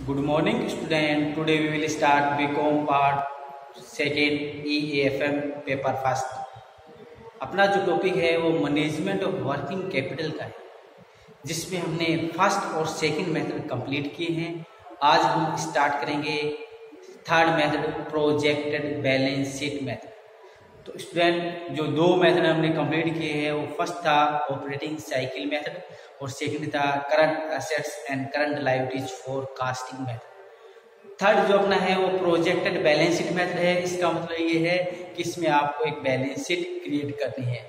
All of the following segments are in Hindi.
Good morning student. Today we will start BCom part second EAFM paper first. अपना जो टॉपिक है वो मैनेजमेंट ऑफ वर्किंग कैपिटल का है, जिसमें हमने फर्स्ट और सेकंड मेथड कंप्लीट किए हैं। आज हम स्टार्ट करेंगे third method, projected balance sheet method. तो स्टूडेंट जो दो मेथड हमने कंप्लीट किए हैं वो फर्स्ट था ऑपरेटिंग साइकिल मेथड और सेकंड था current assets and current liabilities forecasting method. Third जो अपना है वो प्रोजेक्टेड बैलेंस शीट मेथड है। इसका मतलब ये है कि इसमें आपको एक बैलेंस शीट क्रिएट करनी है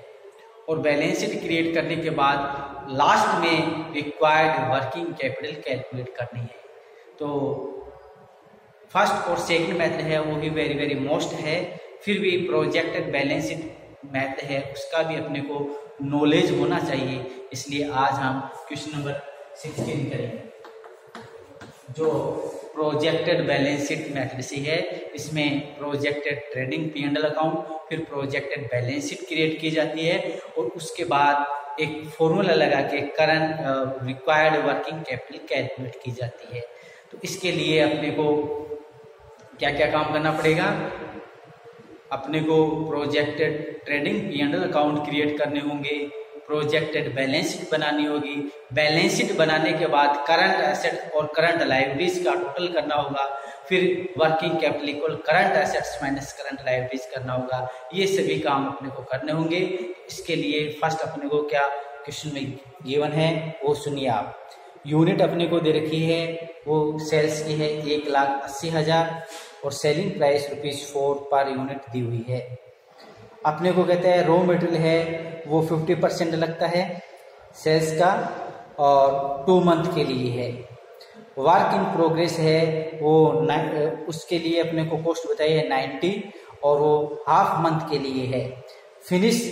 और बैलेंस शीट क्रिएट करने के बाद लास्ट में रिक्वायर्ड वर्किंग कैपिटल कैलकुलेट करनी है। तो फर्स्ट और सेकंड मेथड है वो भी वेरी मोस्ट है, फिर भी प्रोजेक्टेड बैलेंस शीट मेथड है उसका भी अपने को नॉलेज होना चाहिए। इसलिए आज हम क्वेश्चन नंबर 16 करेंगे जो प्रोजेक्टेड बैलेंस शीट मेथड से है। इसमें प्रोजेक्टेड ट्रेडिंग P&L अकाउंट, फिर प्रोजेक्टेड बैलेंस शीट क्रिएट की जाती है और उसके बाद एक फॉर्मूला लगा के current required working capital calculate की जाती है। तो इसके लिए अपने को क्या क्या काम करना पड़ेगा? अपने को projected trading P&L account create करने होंगे, प्रोजेक्टेड बैलेंस शीट बनानी होगी, बैलेंस शीट बनाने के बाद करंट एसेट और करंट लायबिलिटीज का टोटल करना होगा, फिर working capital equal current assets minus current liabilities करना होगा। ये सभी काम अपने को करने होंगे। इसके लिए फर्स्ट अपने को क्या क्वेश्चन में गिवन है वो सुनिए आप। यूनिट अपने को दे रखी है वो सेल्स की है 1,80,000 और सेलिंग प्राइस ₹4 पर यूनिट दी हुई है। अपने को कहते हैं रॉ मटेरियल है वो 50% लगता है सेल्स का और 2 मंथ के लिए है। वर्क इन प्रोग्रेस है वो उसके लिए अपने को कॉस्ट बताई है 90 और वो हाफ मंथ के लिए है। फिनिश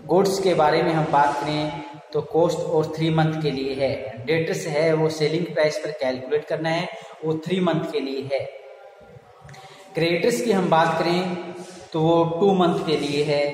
गुड्स के बारे में हम बात करें तो कॉस्ट और 3 मंथ के लिए है। डेटर्स है वो सेलिंग प्राइस पर कैलकुलेट करना है, वो 3 मंथ के लिए है। क्रेडिटर्स की हम बात करें तो वो 2 मंथ के लिए है।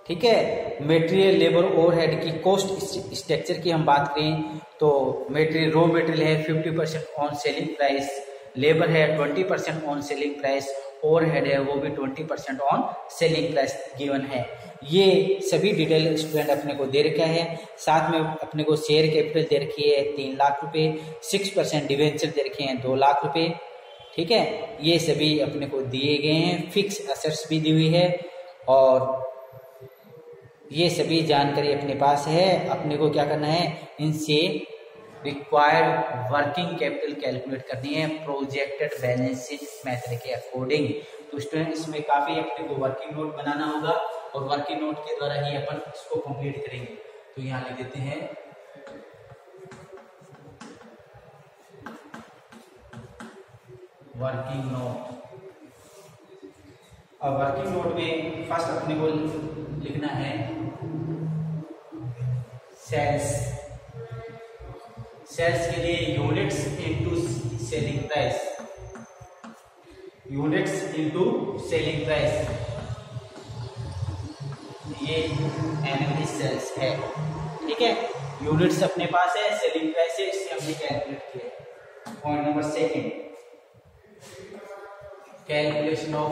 ठीक है। मटेरियल लेबर ओवरहेड की कॉस्ट स्ट्रक्चर की हम बात करें तो मटेरियल रॉ मटेरियल है 50% ऑन सेलिंग प्राइस, लेबर है 20% ऑन सेलिंग प्राइस, ओवरहेड है वो भी 20% ऑन सेलिंग प्राइस गिवन है। ये सभी डिटेल स्टूडेंट अपने को दे रखा है। साथ में अपने को शेयर कैपिटल दे रखी है 3 लाख रुपए, 6% डिवेंचर दे रखे हैं 2 लाख रुपए। ठीक है, ये सभी अपने को दिए गए हैं। फिक्स एसेट्स भी दी हुई है और ये सभी जानकारी अपने पास है। अपने को क्या करना है, इनसे रिक्वायर्ड वर्किंग कैपिटल कैलकुलेट करनी है प्रोजेक्टेड बैलेंस शीट मेथड के अकॉर्डिंग। तो स्टूडेंट इसमें काफी अपने को वर्किंग नोट बनाना होगा और वर्किंग नोट के द्वारा ही अपन इसको कंप्लीट करेंगे। तो यहाँ लिख देते हैं वर्किंग नोट। अब वर्किंग नोट में फर्स्ट अपने को लिखना है सेल्स। सेल्स के लिए units into selling price, units into selling price, ये एनएमडी सेल्स है। ठीक है, यूनिट्स अपने पास है, सेलिंग प्राइस है, इससे हमने कैलकुलेट किया। Point number second, calculation of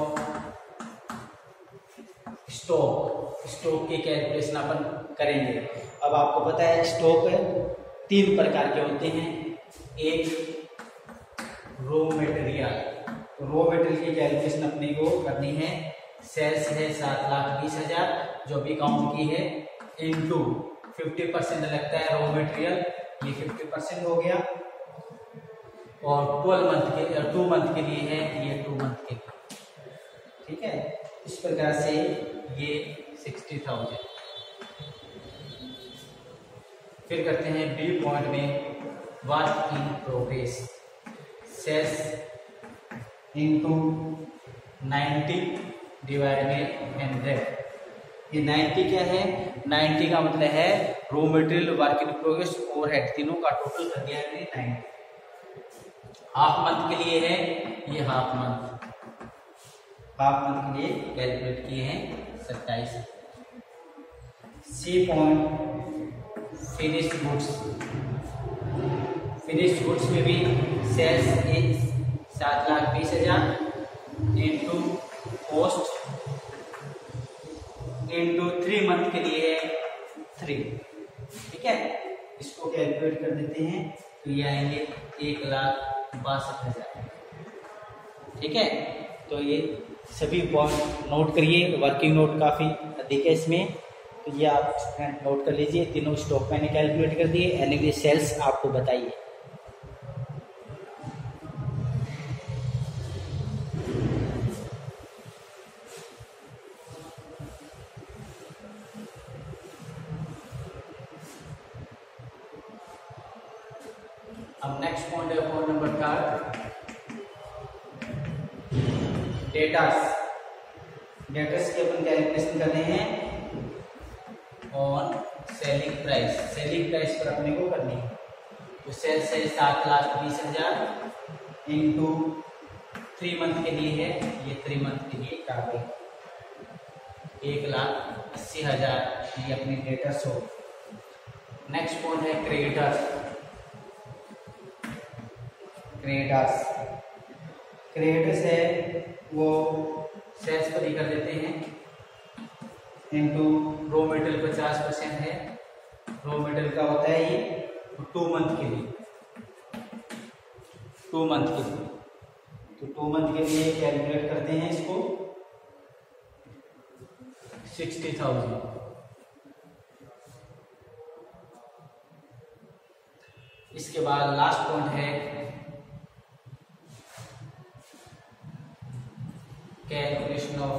stock. Stock की कैलकुलेशन अपन करेंगे। अब आपको पता है स्टॉक 3 प्रकार के होते हैं। एक रॉ मटेरियल, रॉ मटेरियल की कैलकुलेशन अपने को करनी है। सेल्स है 7,20,000 जो भी काउंट की है, इनटू 50% लगता है रॉ मटेरियल, ये 50% हो गया और 2 मंथ के लिए है, ये 2 मंथ के लिए। ठीक है, इस प्रकार से ये 60,000। फिर करते हैं बी पॉइंट में work in progress. Sales into 90 divide में 100। ये 90 क्या है? 90 का मतलब है raw material, work in progress, overhead, तीनों का टोटल कर दिया है 90। हाफ मंथ के लिए है, ये हाफ मंथ के लिए कैलकुलेट किए हैं 27। C point finish goods. Finished goods में भी sales is 7,20,000 into cost into 3 month के लिए 3। ठीक है, इसको कैलकुलेट कर देते हैं तो ये आएंगे 1,62,000। ठीक है, तो ये सभी पॉइंट नोट करिए। वर्किंग नोट काफ़ी अधिक है इसमें, तो ये आप स्टूडेंट नोट कर लीजिए। तीनों स्टॉक मैंने कैलकुलेट कर दिए, एनुअल सेल्स आपको बताइए। अब नेक्स्ट पॉइंट है पॉइंट नंबर 3, डेटास की अपन कैलकुलेशन कर रहे हैं on selling price. Selling price पर अपने को करनी है, तो सेल्स है 7,20,000 इंटू 3 मंथ के लिए है, ये 3 मंथ के लिए काट देंगे 1,80,000, ये अपनी डेटास हो। नेक्स्ट पॉइंट है क्रेडिटर्स। क्रेडिटर्स है वो सेल्स पर ही कर देते हैं इनटू रॉ मटेरियल 50% है। रॉ मटेरियल का होता है ये 2 मंथ के लिए, 2 मंथ के लिए, तो 2 मंथ के लिए कैलकुलेट करते हैं इसको 60,000। इसके बाद लास्ट पॉइंट है कैलकुलेशन ऑफ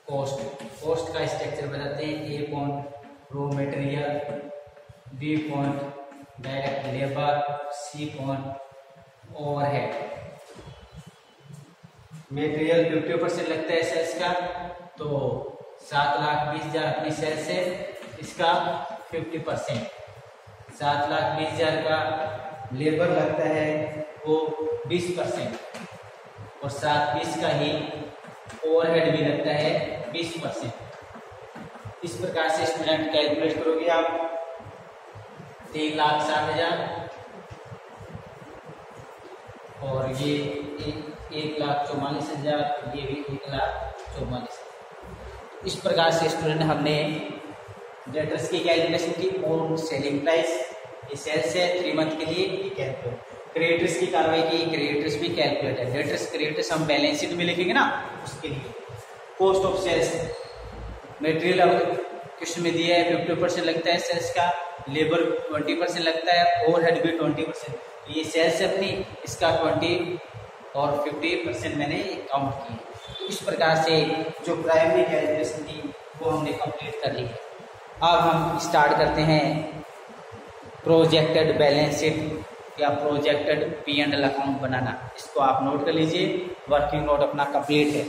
कॉस्ट। कॉस्ट का स्ट्रक्चर बताते हैं। A point raw material, B point direct labour, C point overhead. Material 50% लगता है सेल्स का, तो 7,20,000 अपनी सेल्स है, इसका 50%। 7,20,000 का लेबर लगता है वो 20%, और 7,20 का ही ओवरहेड भी लगता है 20%। इस प्रकार से स्टूडेंट कैलकुलेट करोगे आप 3,60,000, और ये 1,44,000, ये भी 1,44,000। इस प्रकार से स्टूडेंट हमने डेटर्स की कैलकुलेशन की और सेलिंग प्राइस, ये सेल्स है 3 मंथ के लिए, ये कैलकुलेट। क्रेडिटर्स की कार्रवाई की, क्रेडिटर्स भी कैलकुलेट है। डेटर्स क्रेडिटर्स हम बैलेंस शीट में लिखेंगे ना, उसके लिए कॉस्ट ऑफ सेल्स, मटेरियल अब क्वेश्चन में दिया है 50% लगता है सेल्स का, लेबर 20% लगता है, ओवरहेड भी 20%। ये सेल्स है अपनी, इसका 20 और 50% मैंने काउंट किए। इस प्रकार से जो प्राइमरी कैलकुलेशन थी वो हमने कंप्लीट कर ली है। अब हम स्टार्ट करते हैं प्रोजेक्टेड बैलेंस शीट या प्रोजेक्टेड P&L अकाउंट बनाना। इसको आप नोट कर लीजिए, वर्किंग नोट अपना कंप्लीट है।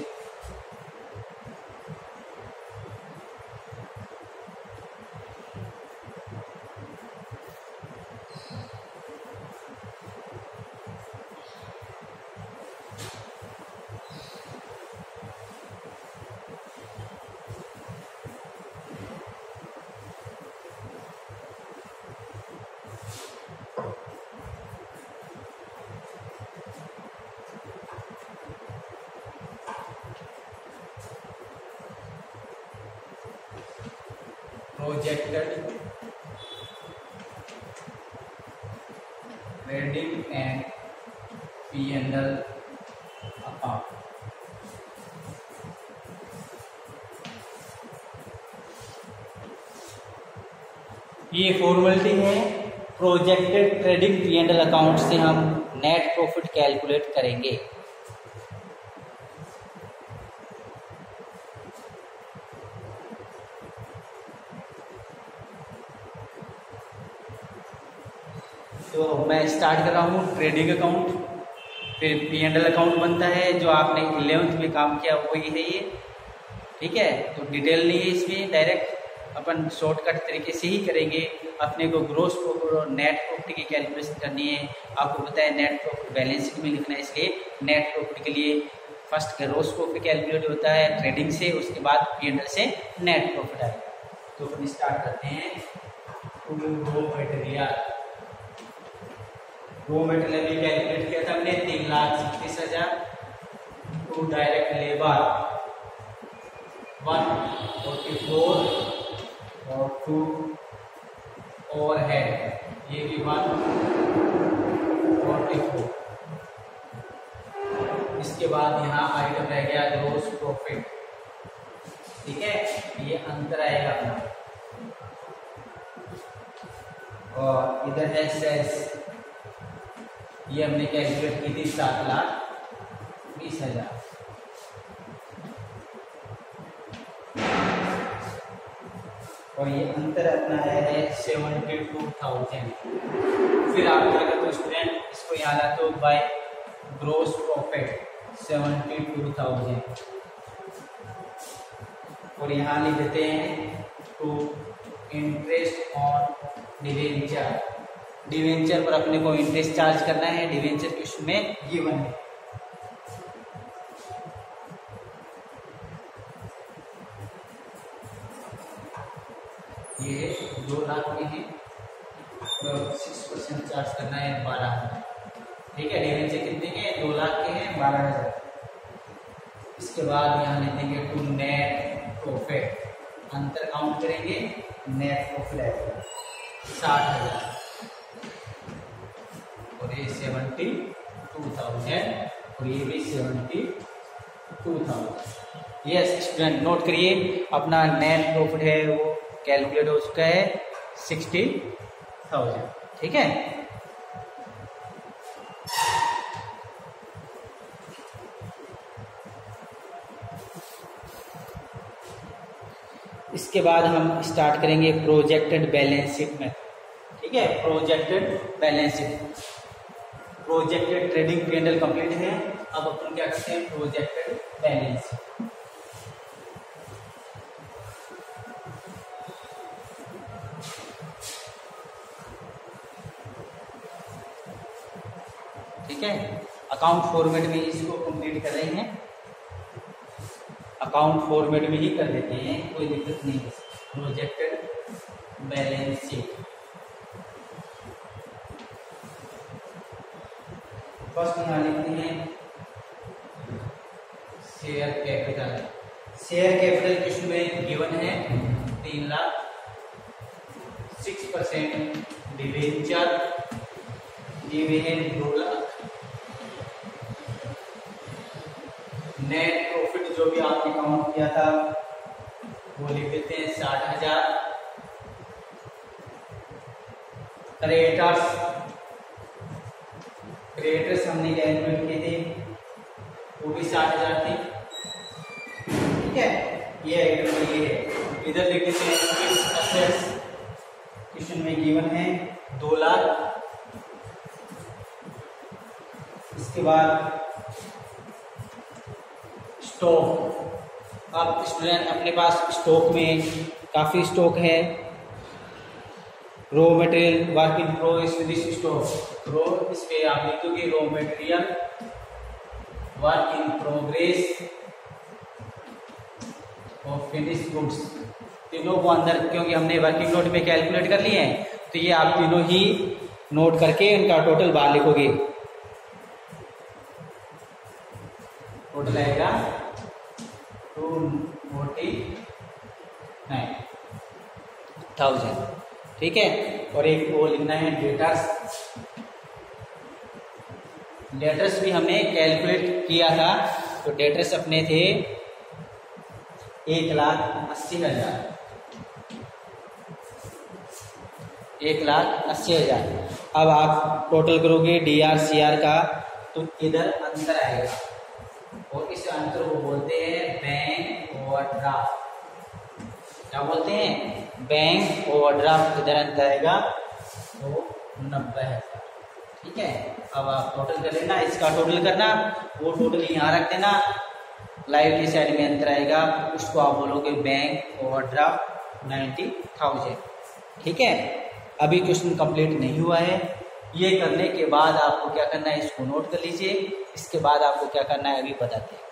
Projected trading and P&L account। ये फॉर्मेलिटी है। प्रोजेक्टेड ट्रेडिंग P&L अकाउंट से हम नेट प्रॉफिट कैलकुलेट करेंगे। तो मैं स्टार्ट कर रहा हूँ ट्रेडिंग अकाउंट, फिर P&L अकाउंट बनता है। जो आपने 11th में काम किया वही है ये, ठीक है। तो डिटेल नहीं है इसमें, डायरेक्ट अपन शॉर्टकट तरीके से ही करेंगे। अपने को ग्रोस प्रॉफिट और नेट प्रॉफिट की कैलकुलेशन करनी है। आपको पता है नेट प्रॉफिट बैलेंस शीट में लिखना है, इसलिए नेट प्रॉफिट के लिए फर्स्ट ग्रोस प्रॉफिट कैलकुलेट होता है ट्रेडिंग से, उसके बाद P&L से नेट प्रॉफिट आएगा। तो अपन स्टार्ट करते हैं। रॉ मटेरियल रॉ मटेरियल भी कैलकुलेट किया था हमने 3,36,000। टू डायरेक्ट लेबर 144 और 2 ओवरहेड ये भी 144। इसके बाद यहाँ आइटम रह गया ग्रॉस प्रॉफिट। ठीक है, ये अंतर आएगा अपना। और इधर है सेल्स, ये हमने कैलकुलेट की थी 7,20,000। और ये अंतर अपना है 72,000। फिर आप क्या करते हो स्टूडेंट, इसको यहाँ लाते हो बाय ग्रॉस प्रॉफिट 72,000 और यहाँ लिख देते हैं to interest on debenture. Debenture पर अपने को इंटरेस्ट चार्ज करना है, डिवेंचर क्वेश्चन में गिवन है। ये 2 लाख के हैं और 6% चार्ज करना है 12,000। ठीक है, डिवेंचर कितने के हैं? 2 लाख के हैं, 12,000। इसके बाद यहाँ लिख देंगे टू नेट प्रॉफिट, अंतर काउंट करेंगे, नेट प्रॉफिट आएगा 60,000 और ये 72,000 और ये भी 72,000। यस स्टूडेंट, नोट करिए अपना नेट प्रॉफिट है वो कैलकुलेट हो चुका है 60,000। ठीक है, इसके बाद हम स्टार्ट करेंगे प्रोजेक्टेड बैलेंस शीट में। ठीक है, projected balance sheet, projected trading P&L complete है। अब अपन क्या करते हैं, प्रोजेक्टेड बैलेंस शीट। ठीक है, अकाउंट फॉर्मेट में इसको कंप्लीट कर रहे हैं, अकाउंट फॉर्मेट में ही कर देते हैं, कोई दिक्कत नहीं है। प्रोजेक्टेड बैलेंस शीट, फर्स्ट यहाँ लिखते हैं share capital. Share capital question में गिवन है 3 लाख, 6% डिवेंचर दिए हैं 2 लाख, नेट प्रॉफिट जो भी आपने काउंट किया था वो लिख देते हैं 60,000। क्रेडिटर्स हमने कैलकुलेट किए थे वो भी 60,000 थी। ठीक है, ये आइटम ये है। इधर लिख देते हैं एसेट्स, क्वेश्चन में गिवन है 2 लाख। इसके बाद स्टॉक, अब स्टूडेंट अपने पास स्टॉक में काफ़ी स्टॉक है, raw material work in progress stock. Raw इस पे आप लिखोगे raw material work in progress और फिनिश गुड्स, तीनों को अंदर, क्योंकि हमने वर्किंग नोट में कैलकुलेट कर लिए हैं तो ये आप तीनों ही नोट करके इनका टोटल बाहर लिखोगे। टोटल आएगा 249,000। ठीक है, और एक वो लिखना है डेटर्स। डेटर्स भी हमने कैलकुलेट किया था, तो डेटर्स अपने थे 1,80,000। 1,80,000। अब आप टोटल करोगे DRCR का तो इधर अंतर आएगा और इस अंतर को बोलते हैं बैंक ओवरड्राफ्ट। क्या बोलते हैं? Bank overdraft. इधर अंतर आएगा तो 90,000। ठीक है, अब आप टोटल कर लेना, इसका टोटल करना, वो टोटल यहाँ रख देना, लाइव की साइड में अंतर आएगा उसको आप बोलोगे बैंक ओवरड्राफ्ट 90,000। ठीक है, अभी क्वेश्चन कंप्लीट नहीं हुआ है। ये करने के बाद आपको क्या करना है, इसको नोट कर लीजिए। इसके बाद आपको क्या करना है अभी बताते हैं।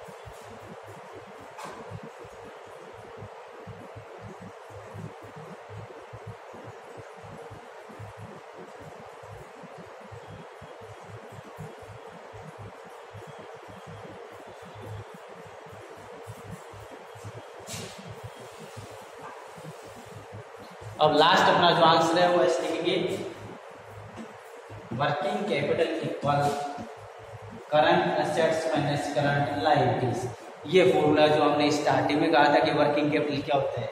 अब लास्ट अपना जो आंसर है वो ऐसे लिखेंगे, working capital equal current assets minus current liabilities. ये फॉर्मूला जो हमने स्टार्टिंग में कहा था कि वर्किंग कैपिटल क्या होता है,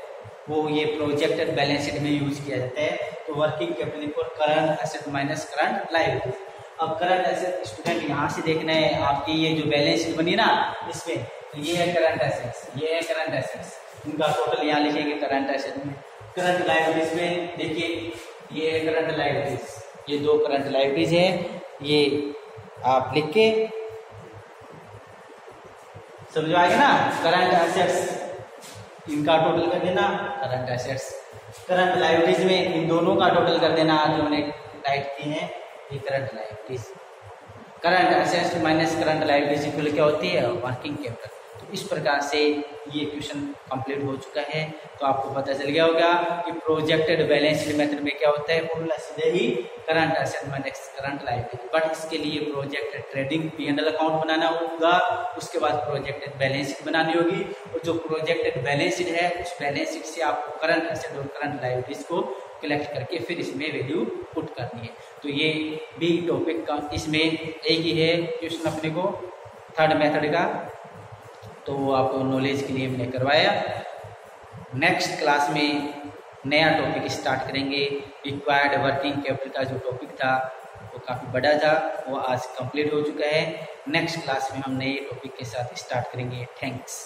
वो ये प्रोजेक्टेड बैलेंस शीट में यूज किया जाता है। तो working capital equal current asset minus current liabilities. अब करंट एसेट स्टूडेंट यहाँ से देखना है, आपकी ये जो बैलेंस शीट बनी ना इसमें, तो ये है करंट एसेट्स, ये है करंट एसेट्स, इनका टोटल यहाँ लिखेंगे करंट एसेट में। करंट लायबिलिटीज में देखिए ये है करंट लायबिलिटीज, ये दो करंट लायबिलिटीज है, ये आप लिख के समझ आएगा ना। करंट एसेट्स इनका टोटल कर देना करंट एसेट्स, करंट लायबिलिटीज में इन दोनों का टोटल कर देना जो हमने राइट की है ये current liabilities. Current assets minus current liabilities equal क्या होती है, वर्किंग कैपिटल। तो इस प्रकार से ये क्वेश्चन कंप्लीट हो चुका है। तो आपको पता चल गया होगा कि प्रोजेक्टेड बैलेंस शीट मेथड में क्या होता है, फॉर्मूला सीधे ही current asset minus current liability. But इसके लिए प्रोजेक्टेड ट्रेडिंग P&L अकाउंट बनाना होगा, उसके बाद प्रोजेक्टेड बैलेंस शीट बनानी होगी, और जो प्रोजेक्टेड बैलेंस शीट है उस बैलेंस शीट से आपको करंट एसेट और करंट लायबिलिटीज को कलेक्ट करके फिर इसमें वैल्यू पुट करनी है। तो ये भी टॉपिक का इसमें एक ही है क्वेश्चन अपने को थर्ड मेथड का, तो वो आपको नॉलेज के लिए मैंने करवाया। नेक्स्ट क्लास में नया टॉपिक स्टार्ट करेंगे। रिक्वायर्ड वर्किंग कैपिटल का जो टॉपिक था वो काफ़ी बड़ा था, वो आज कंप्लीट हो चुका है। नेक्स्ट क्लास में हम नए टॉपिक के साथ स्टार्ट करेंगे। थैंक्स।